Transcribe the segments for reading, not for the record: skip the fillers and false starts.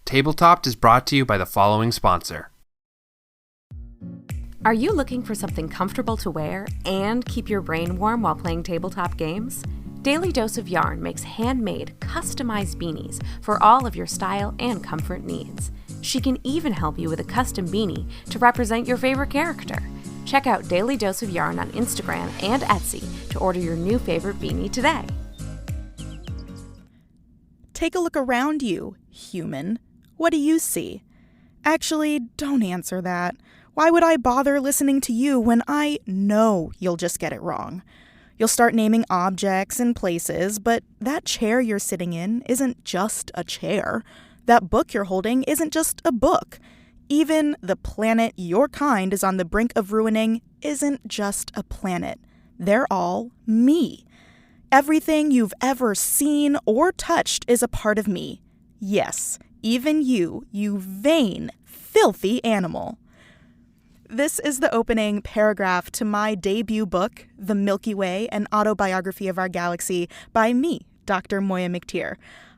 Tabletop is brought to you by the following sponsor. Are you looking for something comfortable to wear and keep your brain warm while playing tabletop games? Daily Dose of Yarn makes handmade, customized beanies for all of your style and comfort needs. She can even help you with a custom beanie to represent your favorite character. Check out Daily Dose of Yarn on Instagram and Etsy to order your new favorite beanie today. Take a look around you, human. What do you see? Actually, don't answer that. Why would I bother listening to you when I know you'll just get it wrong? You'll start naming objects and places, but that chair you're sitting in isn't just a chair. That book you're holding isn't just a book. Even the planet your kind is on the brink of ruining isn't just a planet. They're all me. Everything you've ever seen or touched is a part of me. Yes, even you vain, filthy animal. This is the opening paragraph to my debut book, The Milky Way, an Autobiography of Our Galaxy, by me, Dr. Moiya McTier.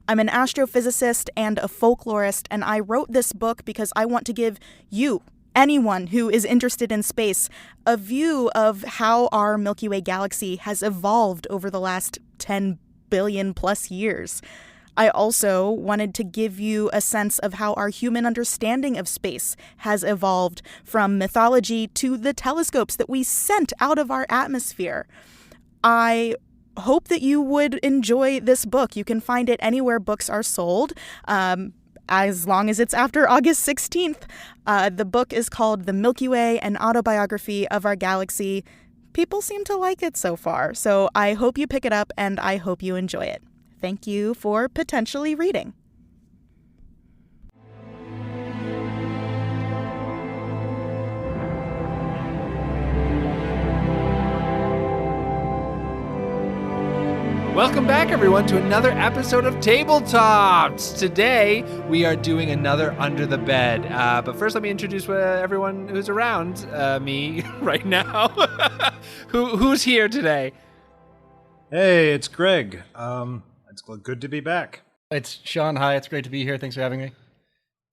I'm an astrophysicist and a folklorist, and I wrote this book because I want to give you, anyone who is interested in space, a view of how our Milky Way galaxy has evolved over the last 10 billion plus years. I also wanted to give you a sense of how our human understanding of space has evolved from mythology to the telescopes that we sent out of our atmosphere. I hope that you would enjoy this book. You can find it anywhere books are sold, as long as it's after August 16th. The book is called The Milky Way, an Autobiography of Our Galaxy. People seem to like it so far, so I hope you pick it up and I hope you enjoy it. Thank you for potentially reading. Welcome back, everyone, to another episode of Tabletops. Today, we are doing another Under the Bed. But first, let me introduce everyone who's around me right now. Who's here today? Hey, it's Greg. It's good to be back. It's Sean. Hi, it's great to be here. Thanks for having me.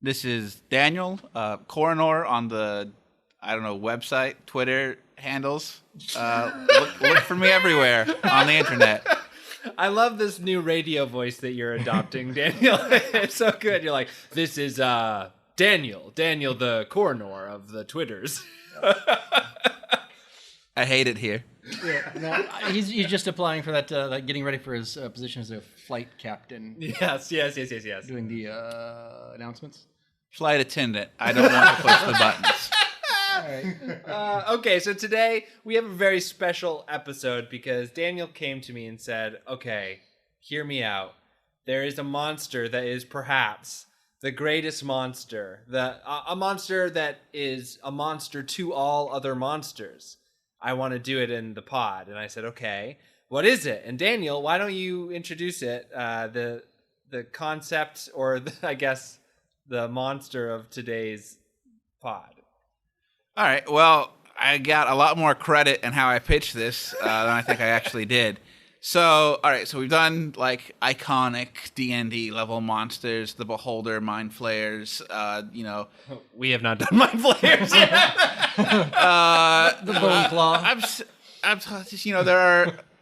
This is Daniel, coroner on the, website, Twitter handles. Look for me everywhere on the internet. I love this new radio voice that you're adopting, Daniel. It's so good. You're like, this is Daniel, the coroner of the Twitters. I hate it here. Yeah, no, he's just applying for that, getting ready for his position as a flight captain. Yes. Doing the announcements. Flight attendant. I don't want to push the buttons. All right. Okay, so today we have a very special episode because Daniel came to me and said, okay, hear me out. There is a monster that is perhaps the greatest monster, a monster that is a monster to all other monsters. I want to do it in the pod. And I said, okay, what is it? And Daniel, why don't you introduce it, the concept or the monster of today's pod? All right, well, I got a lot more credit in how I pitched this than I think I actually did. So, all right, so we've done, iconic D&D level monsters, the Beholder, Mind Flayers, We have not done Mind Flayers yet. The Bone Claw.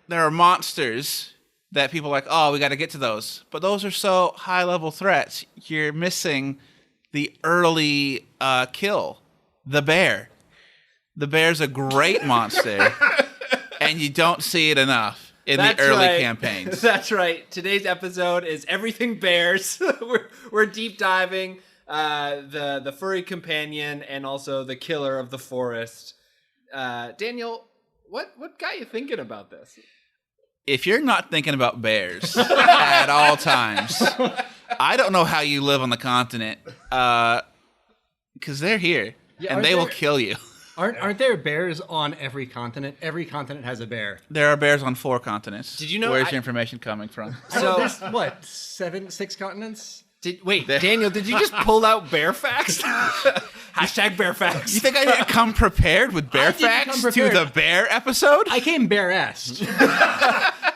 There are monsters that people are like, oh, we got to get to those. But those are so high-level threats. You're missing the early kill, the bear. The bear's a great monster, and you don't see it enough in the early campaigns. That's right. Today's episode is everything bears. We're deep diving the furry companion and also the killer of the forest. Daniel, what got you thinking about this? If you're not thinking about bears at all times, I don't know how you live on the continent, because they're here, and they will kill you. Aren't there bears on every continent? Every continent has a bear. There are bears on 4 continents. Did you know? Where's your information coming from? So there's what, 6 continents? Daniel, did you just pull out bear facts? Hashtag bear facts. You think I didn't come prepared with bear facts to the bear episode? I came bear-assed.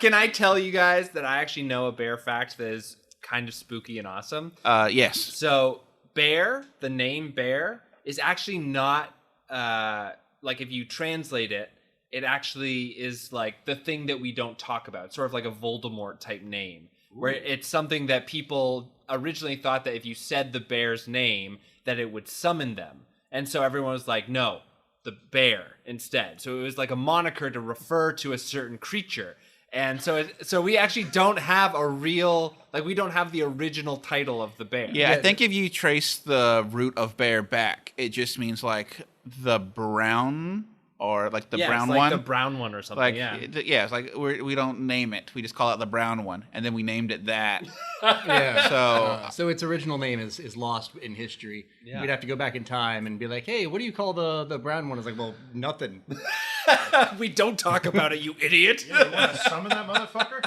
Can I tell you guys that I actually know a bear fact that is kind of spooky and awesome. Yes. So bear, the name bear, is actually not like if you translate it, it actually is like the thing that we don't talk about. It's sort of like a Voldemort type name, where it's something that people originally thought that if you said the bear's name, that it would summon them. And so everyone was like, no, the bear instead. So it was like a moniker to refer to a certain creature. And so we actually don't have a real, like, we don't have the original title of the bear. Yeah, I think if you trace the root of bear back, it just means like the brown or like the brown it's like one. the brown one or something. Like, yeah, it's like we don't name it. We just call it the brown one, and then we named it that. Yeah. So its original name is lost in history. Yeah. We'd have to go back in time and be like, hey, what do you call the brown one? It's like, well, nothing. We don't talk about it, you idiot. You want to summon that motherfucker?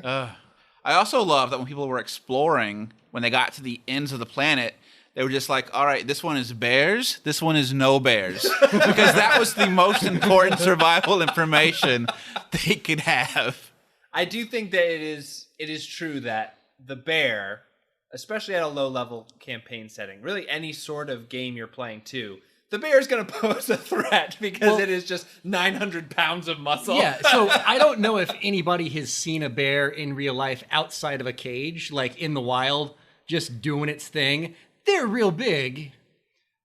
I also love that when people were exploring, when they got to the ends of the planet, they were just like, all right, this one is bears, this one is no bears. Because that was the most important survival information they could have. I do think that it is true that the bear, especially at a low-level campaign setting, really any sort of game you're playing too, the bear is going to pose a threat because it is just 900 pounds of muscle. Yeah, so I don't know if anybody has seen a bear in real life outside of a cage, like in the wild, just doing its thing. They're real big.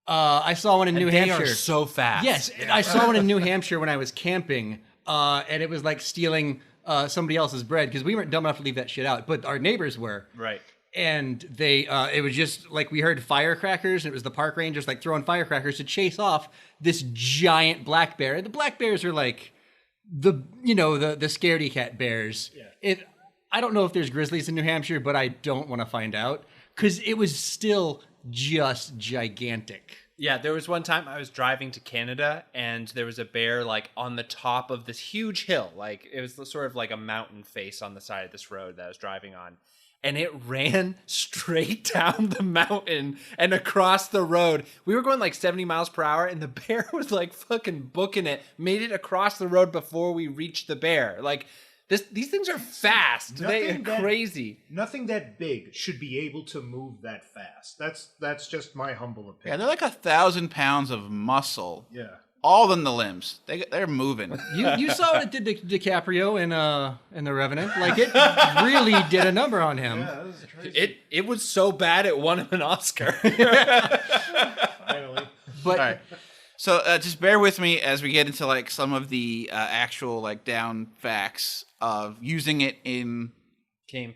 I saw one in New Hampshire. They are so fast. Yes, I saw one in New Hampshire when I was camping, and it was like stealing somebody else's bread because we weren't dumb enough to leave that shit out, but our neighbors were. Right. And they, it was just like we heard firecrackers, and it was the park rangers like throwing firecrackers to chase off this giant black bear. And the black bears are like the scaredy cat bears. Yeah. I don't know if there's grizzlies in New Hampshire, but I don't want to find out because it was still just gigantic. Yeah, there was one time I was driving to Canada and there was a bear like on the top of this huge hill. Like it was sort of like a mountain face on the side of this road that I was driving on. And it ran straight down the mountain and across the road. We were going like 70 miles per hour and the bear was like fucking booking it, made it across the road before we reached the bear. Like these things are fast. They're crazy. Nothing that big should be able to move that fast. That's just my humble Yeah, opinion. they're like 1,000 pounds of muscle. Yeah. All in the limbs. They're moving. You saw what it did to DiCaprio in The Revenant. Like it really did a number on him. Yeah, this is crazy. It was so bad it won him an Oscar. Finally. But All right. So just bear with me as we get into like some of the actual like down facts of using it in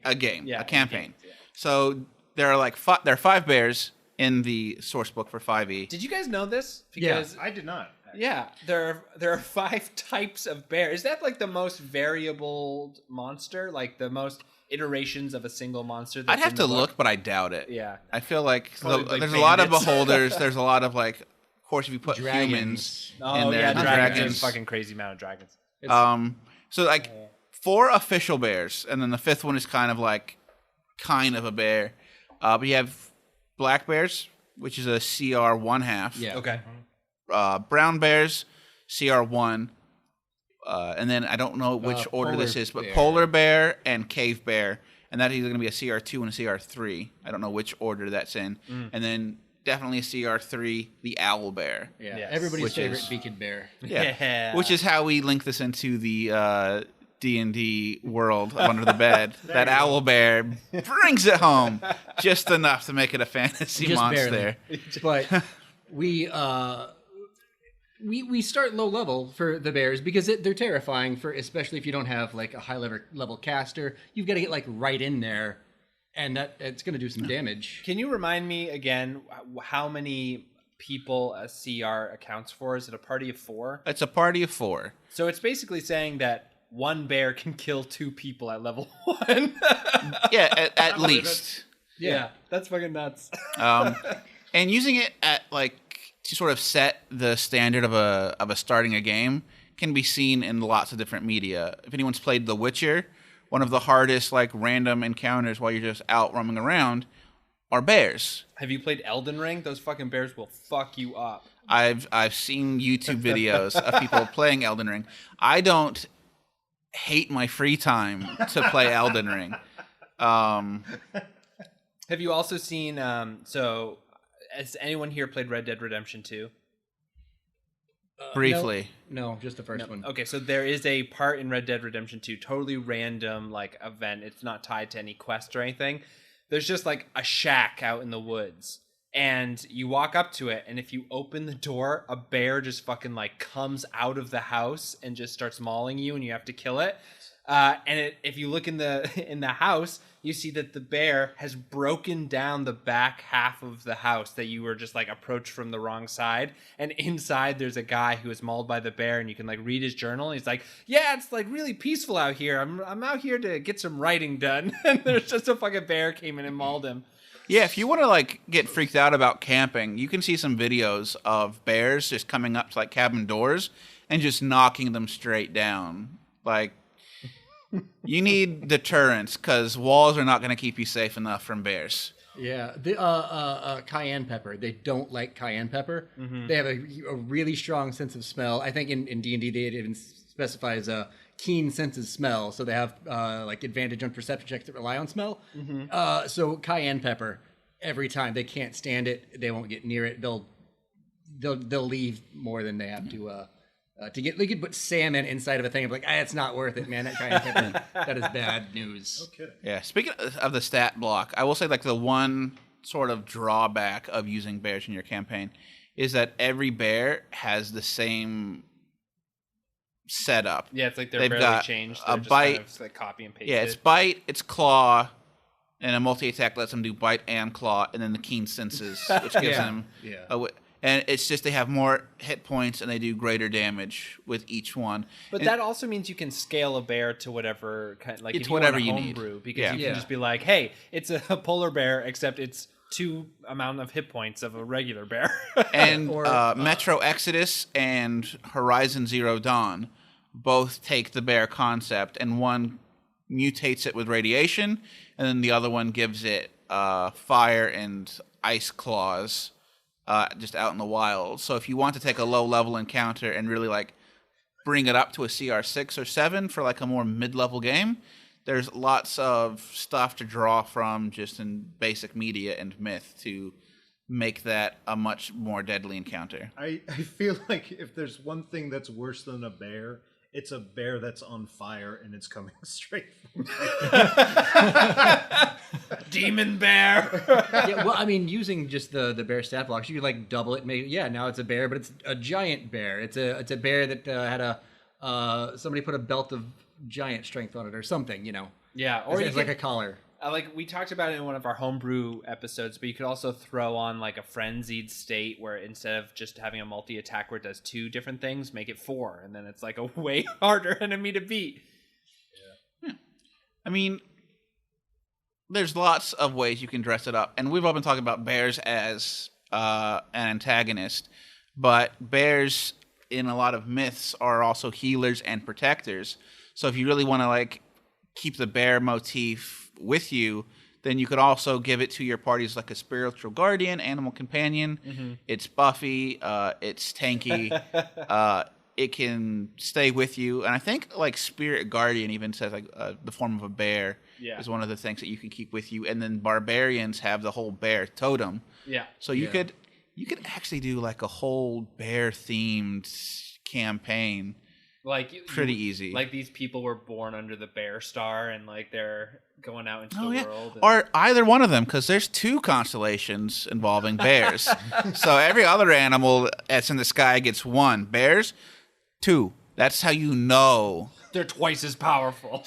a game, a campaign. Yeah. So there are like there are 5 bears in the source book for 5e. Did you guys know this? Yeah. Because I did not. yeah, there are 5 types of bear. Is that like the most variable monster? Like the most iterations of a single monster? That's I'd have in to the book? look, but I doubt it. Yeah. I feel like Probably like there's a lot of bandits. beholders. There's a lot of like, of course, if you put Dragons. humans Oh in there, yeah, the dragons. dragons. There's a fucking crazy amount of dragons. So like 4 official bears, and then the 5th one is kind of a bear. But you have black bears, which is a CR 1/2. yeah. Okay. Brown bears, CR 1. And then I don't know which order this polar is, but bear. polar bear and cave bear. And that is either going to be a CR2 and a CR3. I don't know which order that's in. And then definitely a CR3, the owl bear. Yeah. Yes. Everybody's Which favorite is- beacon bear. Yeah. Which is how we link this into the D&D world of Under the Bed. That owl bear brings it home just enough to make it a fantasy Just monster. barely. But we start low level for the bears because they're terrifying for, especially if you don't have like a high level caster. You've got to get like right in there, and it's going to do some damage. Can you remind me again how many people a CR accounts for? Is it a party of 4? It's a party of 4. So it's basically saying that one bear can kill 2 people at level 1. Yeah, at least. Yeah, that's fucking nuts. And using it at like to sort of set the standard of a starting a game can be seen in lots of different media. If anyone's played The Witcher, one of the hardest like random encounters while you're just out roaming around are bears. Have you played Elden Ring? Those fucking bears will fuck you up. I've seen YouTube videos of people playing Elden Ring. I don't hate my free time to play Elden Ring. Have you also seen? So, has anyone here played Red Dead Redemption 2? Briefly. No, just the first one. Okay, so there is a part in Red Dead Redemption 2, totally random like event. It's not tied to any quest or anything. There's just like a shack out in the woods. And you walk up to it, and if you open the door, a bear just fucking like comes out of the house and just starts mauling you, and you have to kill it. If you look in the house, you see that the bear has broken down the back half of the house that you were just like approached from the wrong side. And inside there's a guy who is mauled by the bear, and you can like read his journal. And he's like, yeah, it's like really peaceful out here. I'm out here to get some writing done. And there's just a fucking bear came in and mauled him. Yeah, if you want to like get freaked out about camping, you can see some videos of bears just coming up to like cabin doors and just knocking them straight down. Like, you need deterrence because walls are not going to keep you safe enough from bears. Yeah, the cayenne pepper. They don't like cayenne pepper. Mm-hmm. They have a really strong sense of smell. I think in D&D they even specifies a keen sense of smell, so they have like advantage on perception checks that rely on smell. Mm-hmm. So cayenne pepper, every time they can't stand it, they won't get near it. They'll leave more than they have to get. They could put salmon inside of a thing. I'm like, it's not worth it, man. That cayenne pepper, that is bad news. Okay. Yeah, speaking of the stat block, I will say like the one sort of drawback of using bears in your campaign is that every bear has the same setup. Yeah, it's like they're They've barely got changed. a They're just bite. kind of like copy and paste. Yeah, it's bite, it's claw, and a multi-attack lets them do bite and claw, and then the keen senses, which gives them... Yeah. And it's just they have more hit points and they do greater damage with each one. But that also means you can scale a bear to whatever kind, like It's if you whatever want a you need. homebrew, because Yeah. you can just be like, hey, it's a polar bear, except it's 2 amount of hit points of a regular bear. And Or, Metro Exodus and Horizon Zero Dawn both take the bear concept, and one mutates it with radiation, and then the other one gives it fire and ice claws. Just out in the wild. So if you want to take a low-level encounter and really like bring it up to a CR 6 or 7 for like a more mid-level game, there's lots of stuff to draw from just in basic media and myth to make that a much more deadly encounter. I feel like if there's one thing that's worse than a bear, it's a bear that's on fire and it's coming straight from Demon bear. Yeah, well, I mean, using just the bear stat blocks, you could like double it. Maybe, yeah, now it's a bear, but it's a giant bear. It's a bear that had somebody put a belt of giant strength on it or something, you know. Yeah, or It's you like can, a collar. like we talked about it in one of our homebrew episodes, but you could also throw on like a frenzied state where instead of just having a multi-attack where it does 2 different things, make it 4, and then it's like a way harder enemy to beat. Yeah. I mean, there's lots of ways you can dress it up, and we've all been talking about bears as an antagonist, but bears in a lot of myths are also healers and protectors. So if you really want to like keep the bear motif with you, then you could also give it to your parties like a spiritual guardian, animal companion. Mm-hmm. It's buffy, it's tanky, it can stay with you, and I think like spirit guardian even says like the form of a bear is one of the things that you can keep with you. And then barbarians have the whole bear totem. Yeah. So you could actually do like a whole bear themed campaign. Like pretty easy. Like these people were born under the bear star, and like they're going out into the world. And... Or either one of them, because there's 2 constellations involving bears. So every other animal that's in the sky gets 1. Bears, 2. That's how you know. They're twice as powerful.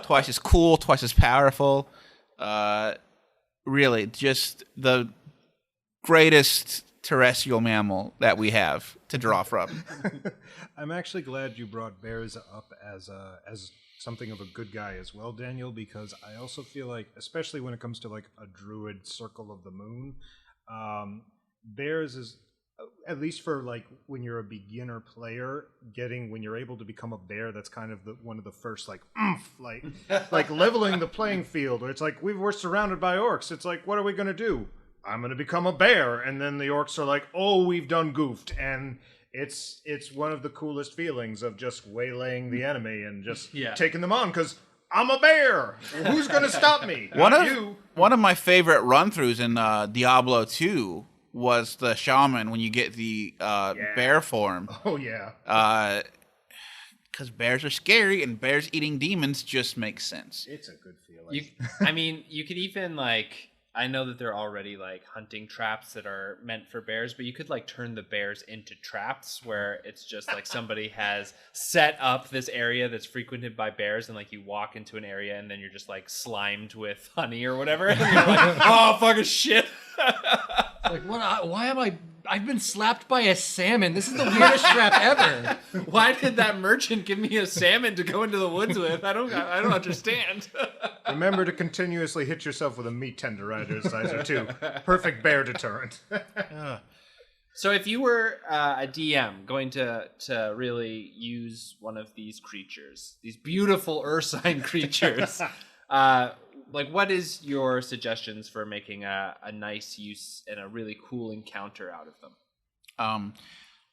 Twice as cool, twice as powerful. Really, just the greatest terrestrial mammal that we have to draw from. I'm actually glad you brought bears up as something of a good guy as well, Daniel, because I also feel like, especially when it comes to like a druid circle of the moon, bears is, at least for like when you're a beginner player, when you're able to become a bear, that's kind of one of the first like like leveling the playing field. Or it's like we're surrounded by orcs. It's like, what are we gonna do? I'm gonna become a bear, and then the orcs are like, oh, we've done goofed, and it's one of the coolest feelings of just waylaying the enemy and just taking them on, because I'm a bear. Who's going to stop me? Not you. One of my favorite run-throughs in Diablo 2 was the shaman when you get the bear form. Oh, yeah. Because bears are scary and bears eating demons just makes sense. It's a good feeling. You could even like, I know that they're already like hunting traps that are meant for bears, but you could like turn the bears into traps where it's just like somebody has set up this area that's frequented by bears, and like you walk into an area and then you're just like slimed with honey or whatever, and you're like, oh fucking shit. Like, what? Why am I? I've been slapped by a salmon. This is the weirdest trap ever. Why did that merchant give me a salmon to go into the woods with? I don't understand. Remember to continuously hit yourself with a meat tenderizer too. Perfect bear deterrent. So if you were a DM going to really use one of these creatures, these beautiful Ursine creatures, like what is your suggestions for making a nice use and a really cool encounter out of them?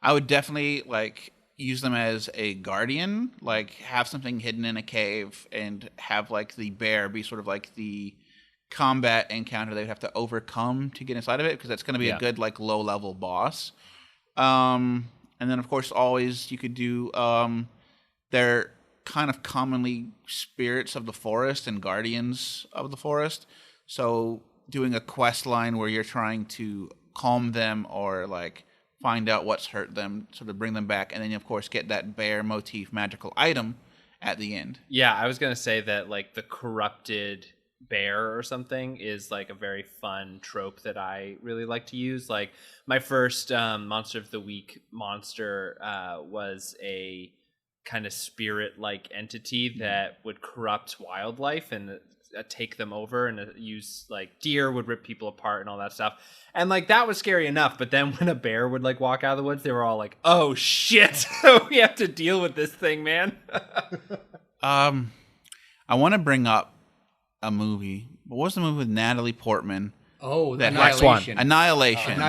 I would definitely like use them as a guardian, like have something hidden in a cave and have like the bear be sort of like the combat encounter they'd have to overcome to get inside of it, because that's going to be a good like low level boss. And then of course always you could do they're kind of commonly spirits of the forest and guardians of the forest, so doing a quest line where you're trying to calm them or like find out what's hurt them, sort of bring them back, and then of course get that bear motif magical item at the end. Yeah, I was gonna say that like the corrupted bear or something is like a very fun trope that I really like to use. Like my first monster of the week monster was a kind of spirit-like entity that would corrupt wildlife and take them over, and use like deer would rip people apart and all that stuff. And like that was scary enough, but then when a bear would like walk out of the woods, they were all like, "Oh shit, we have to deal with this thing, man." I want to bring up a movie. What was the movie with Natalie Portman? Oh, that Annihilation. Annihilation.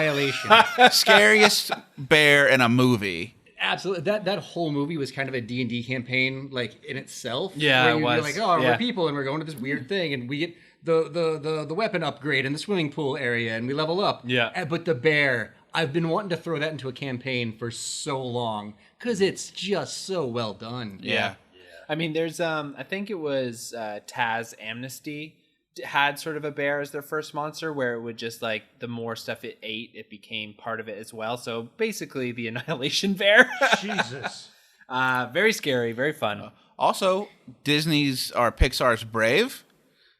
Scariest bear in a movie. Absolutely, that whole movie was kind of a D&D campaign, like in itself. Yeah, where it was. You're like, oh, we're people, and we're going to this weird thing, and we get the weapon upgrade in the swimming pool area, and we level up. Yeah. But the bear, I've been wanting to throw that into a campaign for so long because it's just so well done. Yeah. I mean, there's I think it was Taz Amnesty had sort of a bear as their first monster, where it would just like the more stuff it ate, it became part of it as well. So basically the Annihilation bear. Jesus. Very scary, very fun. Also, Disney's or Pixar's Brave.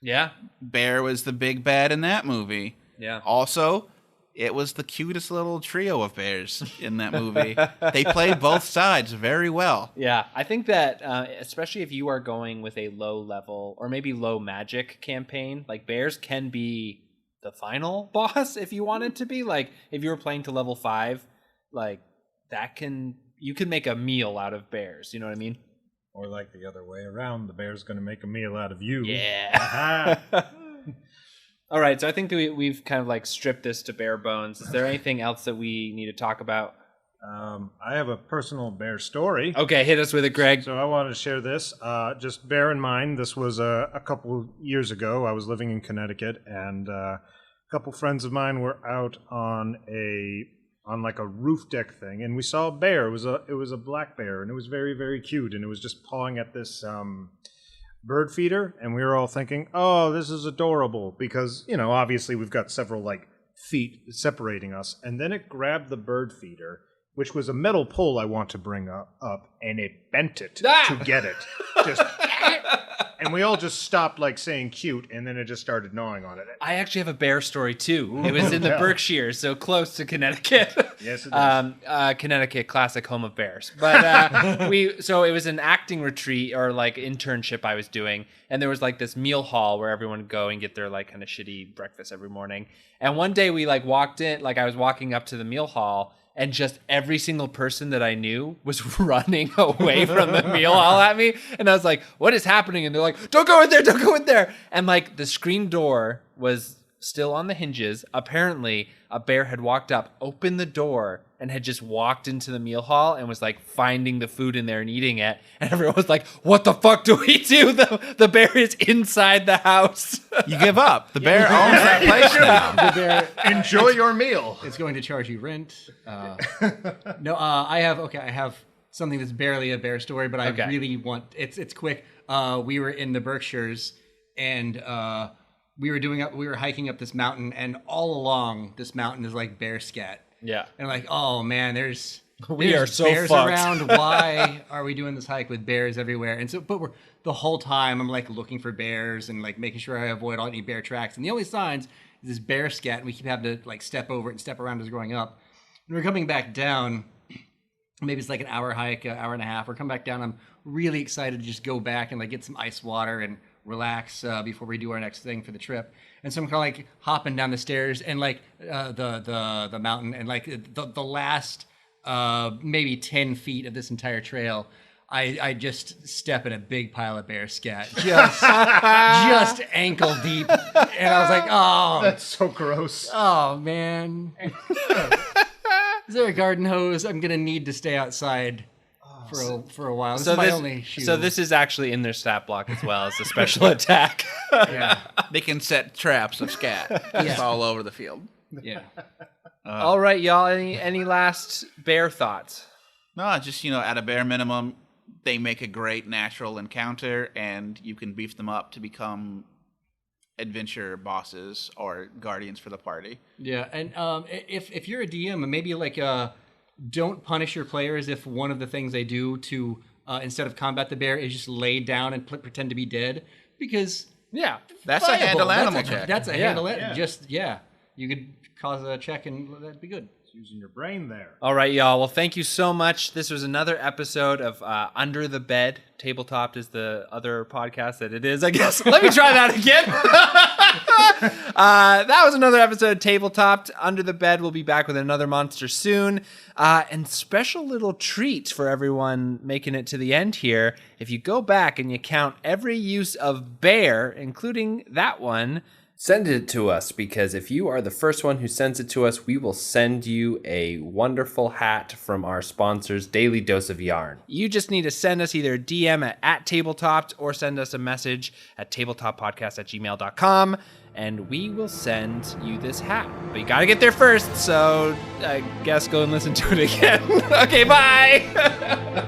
Yeah. Bear was the big bad in that movie. Yeah. Also, it was the cutest little trio of bears in that movie. They played both sides very well. Yeah, I think that especially if you are going with a low level or maybe low magic campaign, like bears can be the final boss if you want it to be. Like if you were playing to level 5, like you can make a meal out of bears. You know what I mean? Or like the other way around, the bear's going to make a meal out of you. Yeah. All right, so I think that we've kind of like stripped this to bare bones. Is there anything else that we need to talk about? I have a personal bear story. Okay, hit us with it, Greg. So I wanted to share this. Just bear in mind, this was a couple years ago. I was living in Connecticut, and a couple friends of mine were out on like a roof deck thing, and we saw a bear. It was a black bear, and it was very, very cute, and it was just pawing at this bird feeder, and we were all thinking, oh, this is adorable, because, you know, obviously we've got several like feet separating us, and then it grabbed the bird feeder, which was a metal pole I want to bring up, and it bent it to get it. Just and we all just stopped like saying cute, and then it just started gnawing on it. I actually have a bear story too. It was in the Berkshires, so close to Connecticut. Yes, it is. Connecticut, classic home of bears. But so it was an acting retreat or like internship I was doing, and there was like this meal hall where everyone would go and get their like kind of shitty breakfast every morning. And one day we like walked in, like I was walking up to the meal hall, and just every single person that I knew was running away from the meal hall at me. And I was like, what is happening? And they're like, don't go in there, don't go in there. And like the screen door was still on the hinges. Apparently, a bear had walked up, opened the door, and had just walked into the meal hall and was like finding the food in there and eating it. And everyone was like, what the fuck do we do? The bear is inside the house. You give up. The bear owns that place now. The bear, Enjoy your meal. it's going to charge you rent. No, I have something that's barely a bear story, but I Okay. really want. It's quick. We were in the Berkshires, and we were hiking up this mountain, and all along this mountain is like bear scat. Yeah. And like, oh man, there's are so bears fucked. around. Why are we doing this hike with bears everywhere? And so, but the whole time I'm like looking for bears and like making sure I avoid all any bear tracks. And the only signs is this bear scat, and we keep having to like step over it and step around as growing up. And we're coming back down. Maybe it's like an hour hike, an hour and a half. We're coming back down. I'm really excited to just go back and like get some ice water and relax before we do our next thing for the trip. And so I'm kind of like hopping down the stairs and like the mountain, and like the last maybe 10 feet of this entire trail, I just step in a big pile of bear scat, just ankle deep, and I was like, oh, That's so gross. oh man. Is there a garden hose? I'm gonna need to stay outside for a while. This is my only shoe. So this is actually in their stat block as well as a special attack. yeah, They can set traps of scat just all over the field. yeah. All right, y'all. Any last bear thoughts? No, just, at a bare minimum, they make a great natural encounter, and you can beef them up to become adventure bosses or guardians for the party. Yeah, and if you're a DM, maybe like don't punish your players if one of the things they do to instead of combat the bear is just lay down and pretend to be dead, because Yeah. That's a handle animal check. That's a Yeah. handle. Yeah. You could cause a check and that'd be good. Using your brain there. All right, y'all. Well, thank you so much. This was another episode of Under the Bed. Tabletop is the other podcast that it is, I guess. Let me try that again. That was another episode of Tabletop. Under the Bed. We'll be back with another monster soon. And special little treat for everyone making it to the end here. If you go back and you count every use of bear, including that one, send it to us, because if you are the first one who sends it to us, we will send you a wonderful hat from our sponsors, Daily Dose of Yarn. You just need to send us either a DM at Tabletop or send us a message at tabletopodcast@gmail.com, and we will send you this hat. But you gotta get there first, so I guess go and listen to it again. Okay, bye!